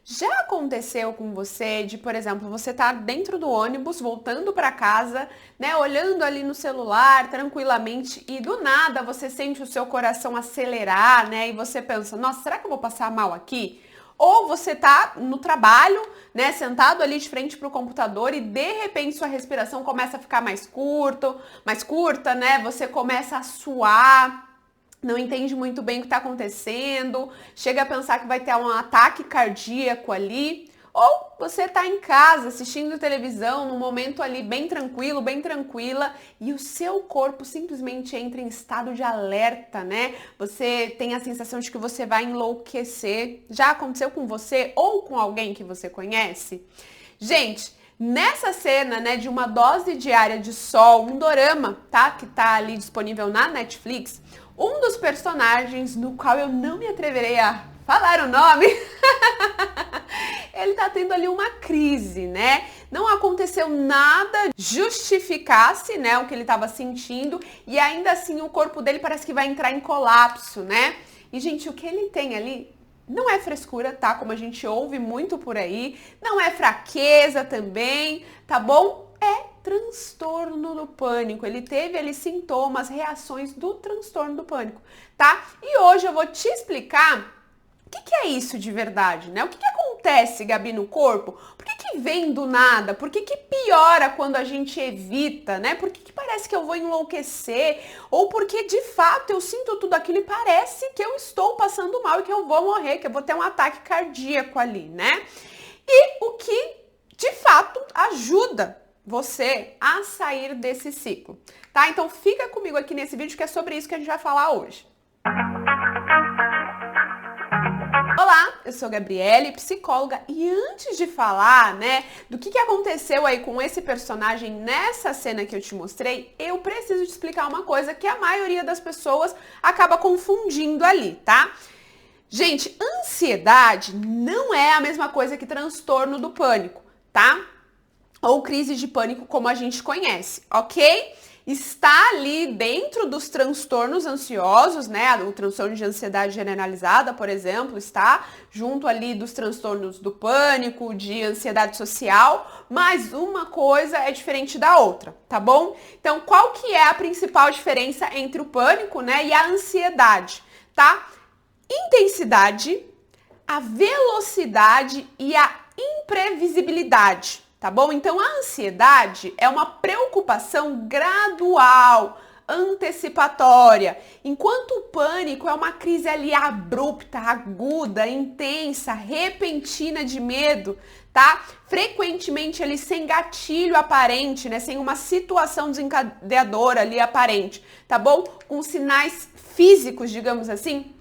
Já aconteceu com você de, por exemplo, você tá dentro do ônibus, voltando para casa, né, olhando ali no celular tranquilamente e do nada você sente o seu coração acelerar, né, e você pensa, nossa, será que eu vou passar mal aqui? Ou você tá no trabalho, né, sentado ali de frente para o computador e de repente sua respiração começa a ficar mais curta, né, você começa a suar, não entende muito bem o que está acontecendo, chega a pensar que vai ter um ataque cardíaco ali, ou você está em casa assistindo televisão num momento ali bem tranquilo, bem tranquila, e o seu corpo simplesmente entra em estado de alerta, né? Você tem a sensação de que você vai enlouquecer. Já aconteceu com você ou com alguém que você conhece? Gente, nessa cena, né, de uma dose diária de sol, um dorama, tá? Que tá ali disponível na Netflix, um dos personagens, no qual eu não me atreverei a falar o nome, ele tá tendo ali uma crise, né? Não aconteceu nada justificasse, né, o que ele estava sentindo e ainda assim o corpo dele parece que vai entrar em colapso, né? E, gente, o que ele tem ali não é frescura, tá? Como a gente ouve muito por aí, não é fraqueza também, tá bom? É transtorno do pânico. Ele teve ali sintomas, reações do transtorno do pânico, tá? E hoje eu vou te explicar o que é isso de verdade, né? O que acontece, Gabi, no corpo? Por que vem do nada? Por que piora quando a gente evita, né? Por que parece que eu vou enlouquecer? Ou porque, de fato, eu sinto tudo aquilo e parece que eu estou passando mal e que eu vou morrer, que eu vou ter um ataque cardíaco ali, né? E o que, de fato, ajuda você a sair desse ciclo, tá? Então fica comigo aqui nesse vídeo que é sobre isso que a gente vai falar hoje. Olá, eu sou Gabriele, psicóloga, e antes de falar, né, do que aconteceu aí com esse personagem nessa cena que eu te mostrei, eu preciso te explicar uma coisa que a maioria das pessoas acaba confundindo ali, tá? Gente, ansiedade não é a mesma coisa que transtorno do pânico, tá? Ou crise de pânico como a gente conhece, ok? Está ali dentro dos transtornos ansiosos, né? O transtorno de ansiedade generalizada, por exemplo, está junto ali dos transtornos do pânico, de ansiedade social, mas uma coisa é diferente da outra, tá bom? Então, qual que é a principal diferença entre o pânico, né, e a ansiedade, tá? Intensidade, a velocidade e a imprevisibilidade. Tá bom? Então, a ansiedade é uma preocupação gradual, antecipatória, enquanto o pânico é uma crise ali abrupta, aguda, intensa, repentina de medo, tá? Frequentemente ali sem gatilho aparente, né? Sem uma situação desencadeadora ali aparente, tá bom? Com sinais físicos, digamos assim,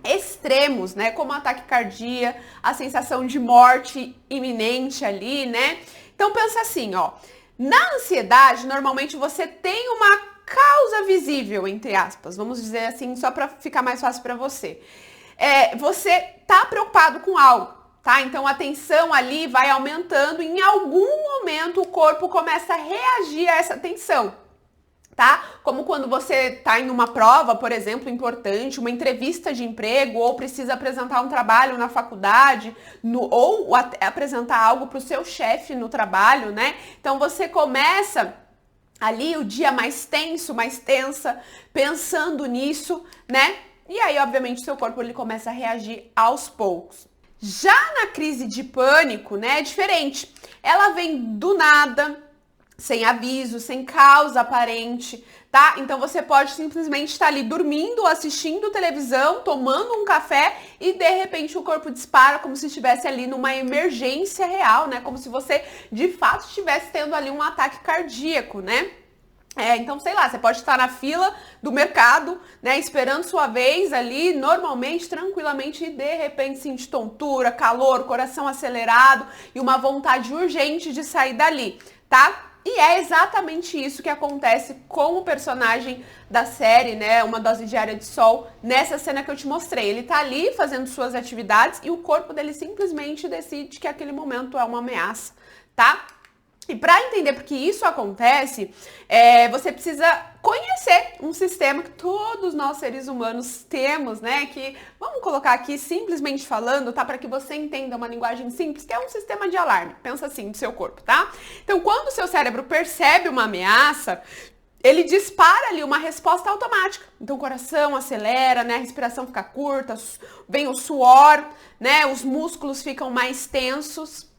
extremos, né? Como ataque cardíaco, a sensação de morte iminente ali, né? Então pensa assim, ó, na ansiedade, normalmente você tem uma causa visível, entre aspas, vamos dizer assim, só para ficar mais fácil para você. Você tá preocupado com algo, tá? Então a tensão ali vai aumentando e em algum momento o corpo começa a reagir a essa tensão. Tá? Como quando você tá em uma prova, por exemplo, importante, uma entrevista de emprego, ou precisa apresentar um trabalho na faculdade, ou apresentar algo para o seu chefe no trabalho, né? Então você começa ali o dia mais tenso, mais tensa, pensando nisso, né? E aí, obviamente, seu corpo ele começa a reagir aos poucos. Já na crise de pânico, né, é diferente. Ela vem do nada, sem aviso, sem causa aparente, tá? Então você pode simplesmente estar ali dormindo, assistindo televisão, tomando um café e de repente o corpo dispara como se estivesse ali numa emergência real, né? Como se você de fato estivesse tendo ali um ataque cardíaco, né? Então, sei lá, você pode estar na fila do mercado, né, esperando sua vez ali, normalmente, tranquilamente, e de repente sentir tontura, calor, coração acelerado e uma vontade urgente de sair dali, tá? E é exatamente isso que acontece com o personagem da série, né, Uma Dose Diária de Sol, nessa cena que eu te mostrei. Ele tá ali fazendo suas atividades e o corpo dele simplesmente decide que aquele momento é uma ameaça, tá? E para entender por que isso acontece, você precisa conhecer um sistema que todos nós seres humanos temos, né? Que, vamos colocar aqui simplesmente falando, tá? Para que você entenda uma linguagem simples, que é um sistema de alarme. Pensa assim, do seu corpo, tá? Então, quando o seu cérebro percebe uma ameaça, ele dispara ali uma resposta automática. Então o coração acelera, né? A respiração fica curta, vem o suor, né? Os músculos ficam mais tensos.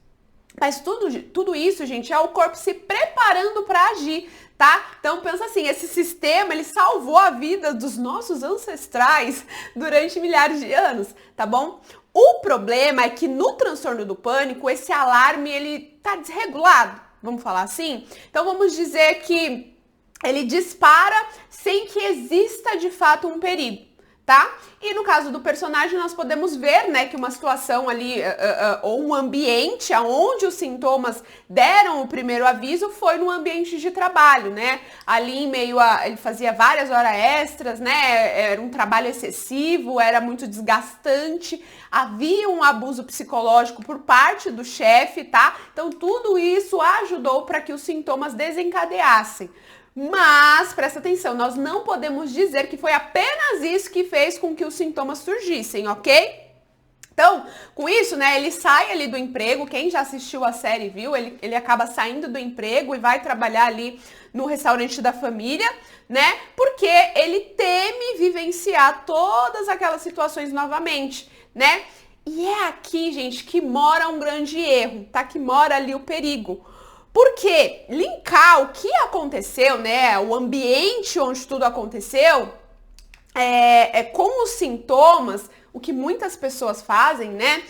Mas tudo isso, gente, é o corpo se preparando para agir, tá? Então pensa assim, esse sistema, ele salvou a vida dos nossos ancestrais durante milhares de anos, tá bom? O problema é que no transtorno do pânico, esse alarme, ele tá desregulado, vamos falar assim? Então vamos dizer que ele dispara sem que exista de fato um perigo, tá? E no caso do personagem nós podemos ver, né, que uma situação ali, ou um ambiente onde os sintomas deram o primeiro aviso foi no ambiente de trabalho, né? Ali em meio ele fazia várias horas extras, né? Era um trabalho excessivo, era muito desgastante, havia um abuso psicológico por parte do chefe, tá? Então tudo isso ajudou para que os sintomas desencadeassem. Mas, presta atenção, nós não podemos dizer que foi apenas isso que fez com que os sintomas surgissem, ok? Então, com isso, né, ele sai ali do emprego, quem já assistiu a série viu, ele acaba saindo do emprego e vai trabalhar ali no restaurante da família, né, porque ele teme vivenciar todas aquelas situações novamente, né? E é aqui, gente, que mora um grande erro, tá? Que mora ali o perigo. Porque linkar o que aconteceu, né, o ambiente onde tudo aconteceu, com os sintomas, o que muitas pessoas fazem, né,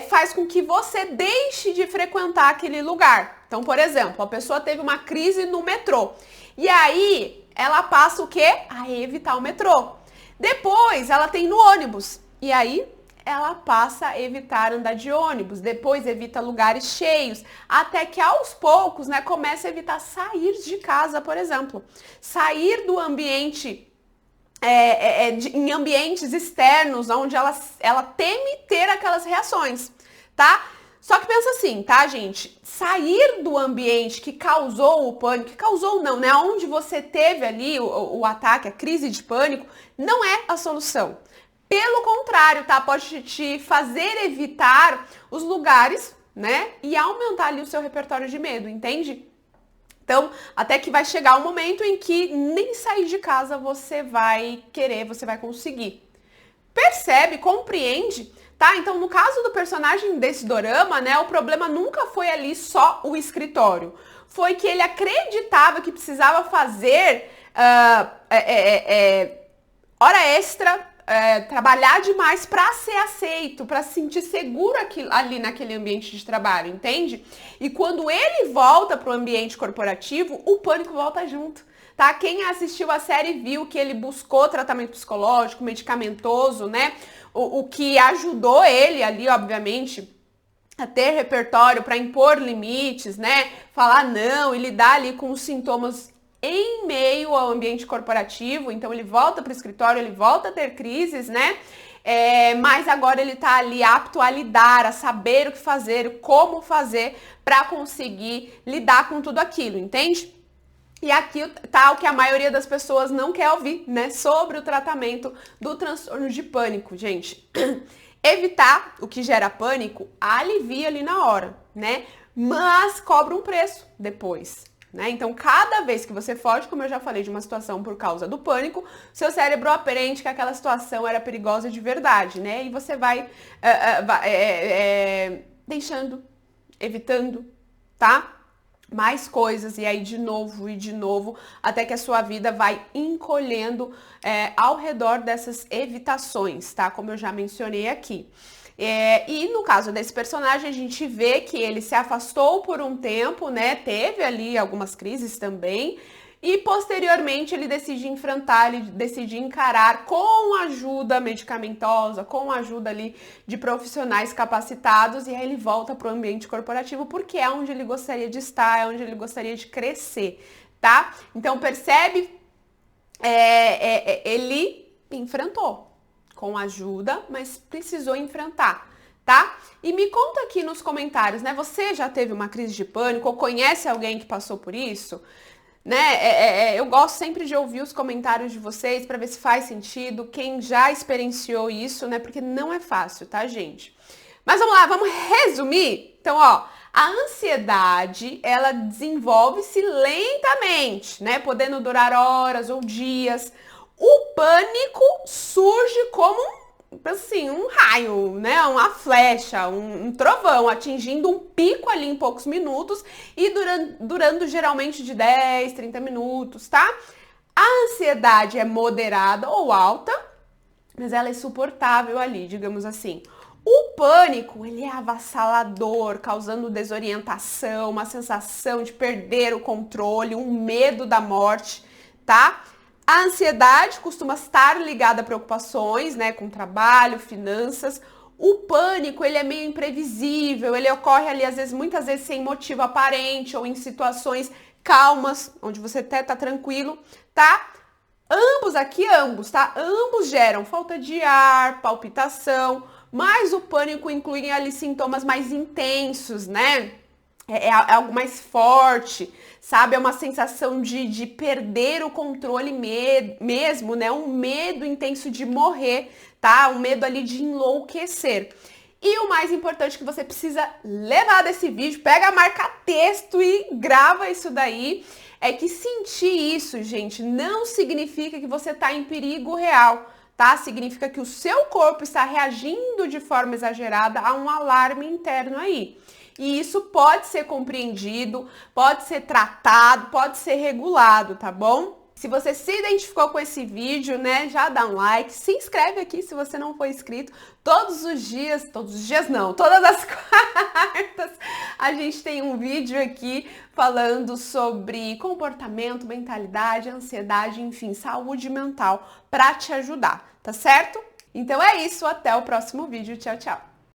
faz com que você deixe de frequentar aquele lugar. Então, por exemplo, a pessoa teve uma crise no metrô e aí ela passa o quê? A evitar o metrô. Depois ela tem no ônibus e aí ela passa a evitar andar de ônibus, depois evita lugares cheios, até que aos poucos, né, começa a evitar sair de casa, por exemplo. Sair do ambiente, em ambientes externos, onde ela teme ter aquelas reações, tá? Só que pensa assim, tá, gente? Sair do ambiente que causou o pânico, que causou não, né? Onde você teve ali o ataque, a crise de pânico, não é a solução. Pelo contrário, tá? Pode te fazer evitar os lugares, né? E aumentar ali o seu repertório de medo, entende? Então, até que vai chegar um momento em que nem sair de casa você vai querer, você vai conseguir. Percebe, compreende, tá? Então, no caso do personagem desse dorama, né? O problema nunca foi ali só o escritório. Foi que ele acreditava que precisava fazer hora extra, trabalhar demais para ser aceito, para se sentir seguro ali naquele ambiente de trabalho, entende? E quando ele volta para o ambiente corporativo, o pânico volta junto, tá? Quem assistiu a série viu que ele buscou tratamento psicológico, medicamentoso, né? O que ajudou ele ali, obviamente, a ter repertório para impor limites, né? Falar não e lidar ali com os sintomas em meio ao ambiente corporativo. Então ele volta para o escritório, ele volta a ter crises, né? Mas agora ele tá ali apto a lidar, a saber o que fazer, como fazer para conseguir lidar com tudo aquilo, entende? E aqui tá o que a maioria das pessoas não quer ouvir, né? Sobre o tratamento do transtorno de pânico, gente. Evitar o que gera pânico alivia ali na hora, né? Mas cobra um preço depois. Né? Então, cada vez que você foge, como eu já falei, de uma situação por causa do pânico, seu cérebro aprende que aquela situação era perigosa de verdade, né? E você vai deixando, evitando, tá? Mais coisas, e aí de novo, até que a sua vida vai encolhendo ao redor dessas evitações, tá? Como eu já mencionei aqui. E no caso desse personagem, a gente vê que ele se afastou por um tempo, né? Teve ali algumas crises também. E posteriormente ele decide enfrentar, ele decide encarar com ajuda medicamentosa, com ajuda ali de profissionais capacitados. E aí ele volta para o ambiente corporativo porque é onde ele gostaria de estar, é onde ele gostaria de crescer, tá? Então percebe? Ele enfrentou. Com ajuda, mas precisou enfrentar, tá? E me conta aqui nos comentários, né? Você já teve uma crise de pânico ou conhece alguém que passou por isso? né? Eu gosto sempre de ouvir os comentários de vocês para ver se faz sentido, quem já experienciou isso, né? Porque não é fácil, tá, gente? Mas vamos lá, vamos resumir? Então, ó, a ansiedade, ela desenvolve-se lentamente, né? Podendo durar horas ou dias. O pânico surge como um raio, né? Uma flecha, um trovão, atingindo um pico ali em poucos minutos e durando geralmente de 10, 30 minutos, tá? A ansiedade é moderada ou alta, mas ela é suportável ali, digamos assim. O pânico, ele é avassalador, causando desorientação, uma sensação de perder o controle, um medo da morte, tá? A ansiedade costuma estar ligada a preocupações, né, com trabalho, finanças. O pânico, ele é meio imprevisível, ele ocorre ali, às vezes, muitas vezes sem motivo aparente ou em situações calmas, onde você até tá tranquilo, tá? Ambos, tá? Ambos geram falta de ar, palpitação, mas o pânico inclui ali sintomas mais intensos, né? É algo mais forte, sabe? É uma sensação de perder o controle mesmo, né? Um medo intenso de morrer, tá? Um medo ali de enlouquecer. E o mais importante que você precisa levar desse vídeo, pega a marca texto e grava isso daí, é que sentir isso, gente, não significa que você tá em perigo real, tá? Significa que o seu corpo está reagindo de forma exagerada a um alarme interno aí. E isso pode ser compreendido, pode ser tratado, pode ser regulado, tá bom? Se você se identificou com esse vídeo, né, já dá um like, se inscreve aqui se você não for inscrito. Todas as quartas, a gente tem um vídeo aqui falando sobre comportamento, mentalidade, ansiedade, enfim, saúde mental para te ajudar, tá certo? Então é isso, até o próximo vídeo. Tchau, tchau!